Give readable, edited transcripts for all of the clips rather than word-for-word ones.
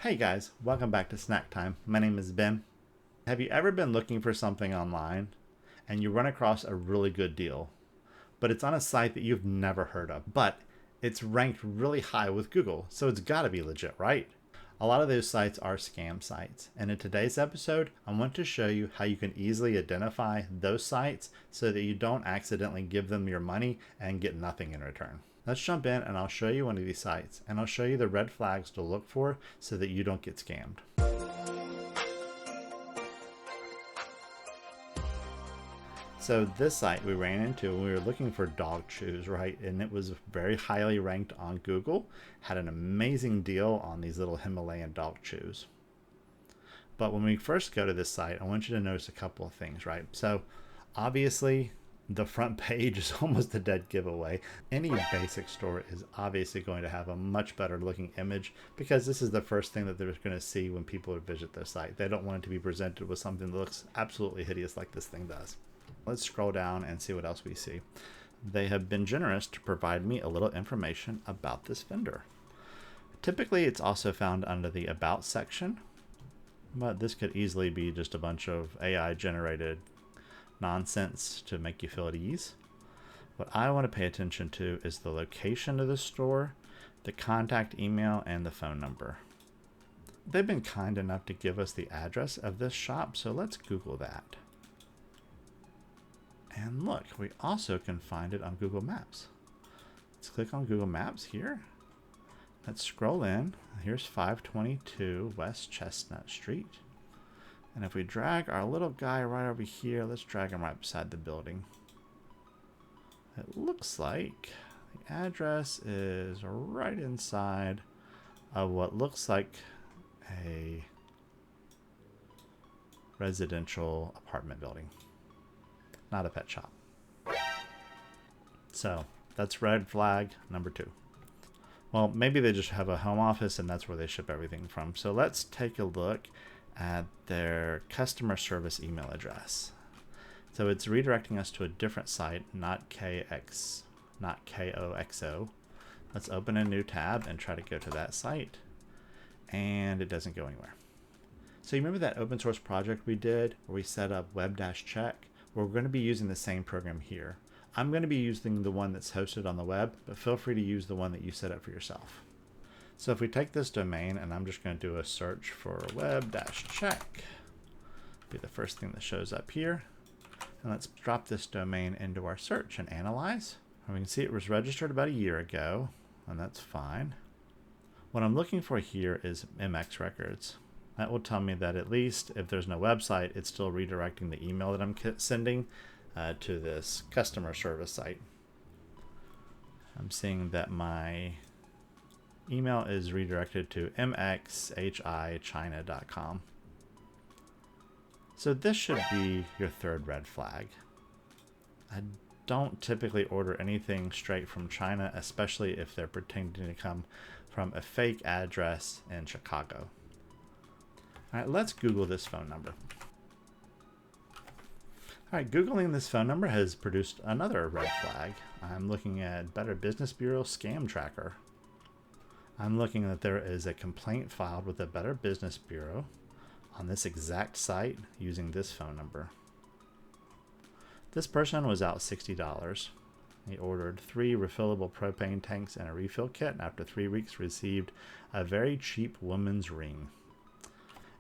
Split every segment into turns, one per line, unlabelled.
Hey guys, welcome back to SynAck Time. My name is Ben. Have you ever been looking for something online and you run across a really good deal, but it's on a site that you've never heard of, but it's ranked really high with Google, so it's gotta be legit, right? A lot of those sites are scam sites, and in today's episode, I want to show you how you can easily identify those sites so that you don't accidentally give them your money and get nothing in return. Let's jump in and I'll show you one of these sites and I'll show you the red flags to look for so that you don't get scammed. So this site we ran into when we were looking for dog chews, right? And it was very highly ranked on Google, had an amazing deal on these little Himalayan dog chews. But when we first go to this site, I want you to notice a couple of things, right? So obviously the front page is almost a dead giveaway. Any basic store is obviously going to have a much better looking image because this is the first thing that they're going to see when people visit their site. They don't want it to be presented with something that looks absolutely hideous like this thing does. Let's scroll down and see what else we see. They have been generous to provide me a little information about this vendor. Typically it's also found under the About section, but this could easily be just a bunch of AI generated nonsense to make you feel at ease. What I want to pay attention to is the location of the store, the contact email, and the phone number. They've been kind enough to give us the address of this shop, so let's Google that. And look, we also can find it on Google Maps. Let's click on Google Maps here. Let's scroll in. Here's 522 West Chestnut Street. And if we drag our little guy right over here, let's drag him right beside the building. It looks like the address is right inside of what looks like a residential apartment building, not a pet shop. So that's red flag number 2. Well, maybe they just have a home office and that's where they ship everything from. So let's take a look at their customer service email address. So it's redirecting us to a different site, not KOXO. Let's open a new tab and try to go to that site. And it doesn't go anywhere. So you remember that open source project we did where we set up web-check? Well, we're going to be using the same program here. I'm going to be using the one that's hosted on the web, but feel free to use the one that you set up for yourself. So if we take this domain and I'm just going to do a search for web-check, be the first thing that shows up here. And let's drop this domain into our search and analyze. And we can see it was registered about a year ago, and that's fine. What I'm looking for here is MX records. That will tell me that at least if there's no website, it's still redirecting the email that I'm sending to this customer service site. I'm seeing that my email is redirected to mxhichina.com. So this should be your third red flag. I don't typically order anything straight from China, especially if they're pretending to come from a fake address in Chicago. All right, let's Google this phone number. All right, Googling this phone number has produced another red flag. I'm looking at Better Business Bureau scam tracker. I'm looking that there is a complaint filed with the Better Business Bureau on this exact site using this phone number. This person was out $60. He ordered 3 refillable propane tanks and a refill kit, and after 3 weeks received a very cheap woman's ring.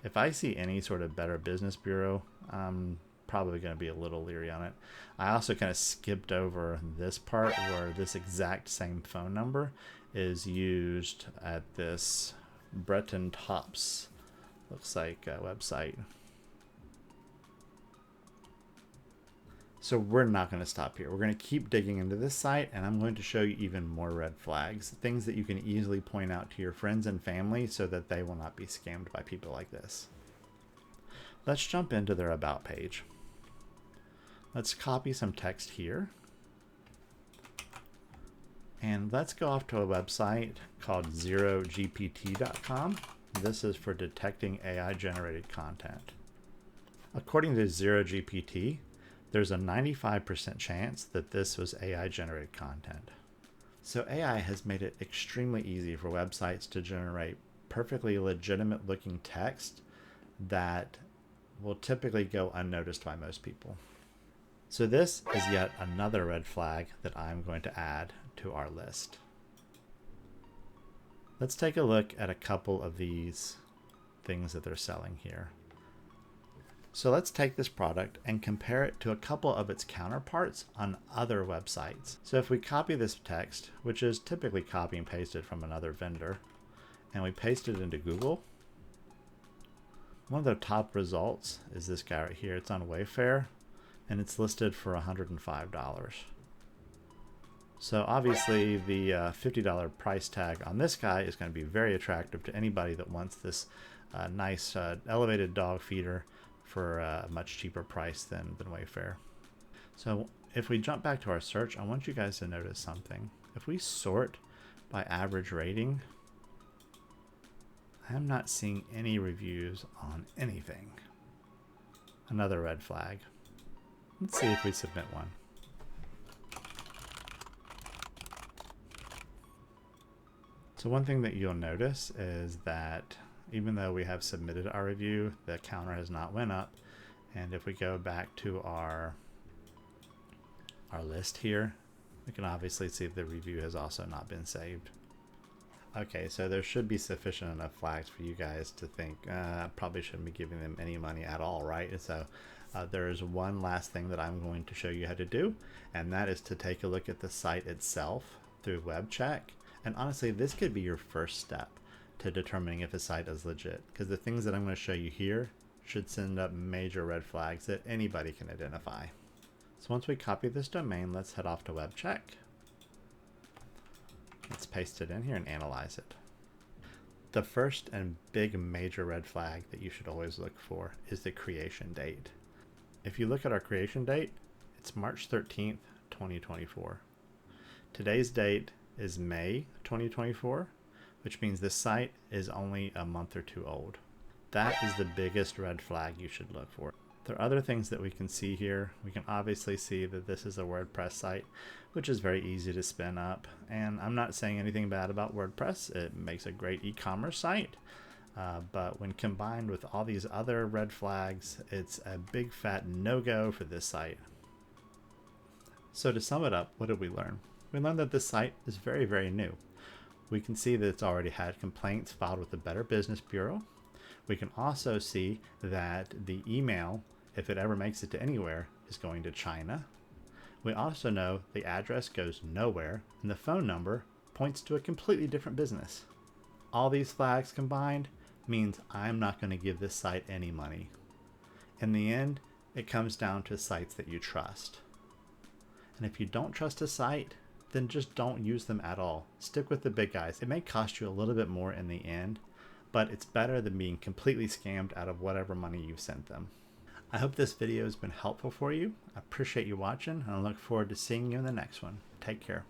If I see any sort of Better Business Bureau, I'm probably going to be a little leery on it. I also kind of skipped over this part where this exact same phone number is used at this Breton Tops, looks like a website. So we're not going to stop here. We're going to keep digging into this site, and I'm going to show you even more red flags, things that you can easily point out to your friends and family so that they will not be scammed by people like this. Let's jump into their About page. Let's copy some text here. And let's go off to a website called zerogpt.com. This is for detecting AI generated content. According to ZeroGPT, there's a 95% chance that this was AI generated content. So AI has made it extremely easy for websites to generate perfectly legitimate looking text that will typically go unnoticed by most people. So this is yet another red flag that I'm going to add to our list. Let's take a look at a couple of these things that they're selling here. So let's take this product and compare it to a couple of its counterparts on other websites. So if we copy this text, which is typically copy and pasted from another vendor, and we paste it into Google, one of the top results is this guy right here. It's on Wayfair, and it's listed for $105. So obviously the $50 price tag on this guy is going to be very attractive to anybody that wants this nice elevated dog feeder for a much cheaper price than Wayfair. So if we jump back to our search, I want you guys to notice something. If we sort by average rating, I'm not seeing any reviews on anything. Another red flag. Let's see if we submit one. So one thing that you'll notice is that even though we have submitted our review, the counter has not went up. And if we go back to our list here, we can obviously see the review has also not been saved. Okay, so there should be sufficient enough flags for you guys to think, I probably shouldn't be giving them any money at all, right? And so there is one last thing that I'm going to show you how to do, and that is to take a look at the site itself through web check. And honestly, this could be your first step to determining if a site is legit, because the things that I'm going to show you here should send up major red flags that anybody can identify. So once we copy this domain, let's head off to web check. Let's paste it in here and analyze it. The first and big major red flag that you should always look for is the creation date. If you look at our creation date, it's March 13th, 2024. Today's date is May 2024, which means this site is only a month or two old. That is the biggest red flag you should look for. There are other things that we can see here. We can obviously see that this is a WordPress site, which is very easy to spin up. And I'm not saying anything bad about WordPress. It makes a great e-commerce site. But when combined with all these other red flags, it's a big fat no-go for this site. So to sum it up, what did we learn? We learned that this site is very, very new. We can see that it's already had complaints filed with the Better Business Bureau. We can also see that the email, if it ever makes it to anywhere, is going to China. We also know the address goes nowhere and the phone number points to a completely different business. All these flags combined means I'm not going to give this site any money. In the end, it comes down to sites that you trust. And if you don't trust a site, then just don't use them at all. Stick with the big guys. It may cost you a little bit more in the end, but it's better than being completely scammed out of whatever money you've sent them. I hope this video has been helpful for you. I appreciate you watching, and I look forward to seeing you in the next one. Take care.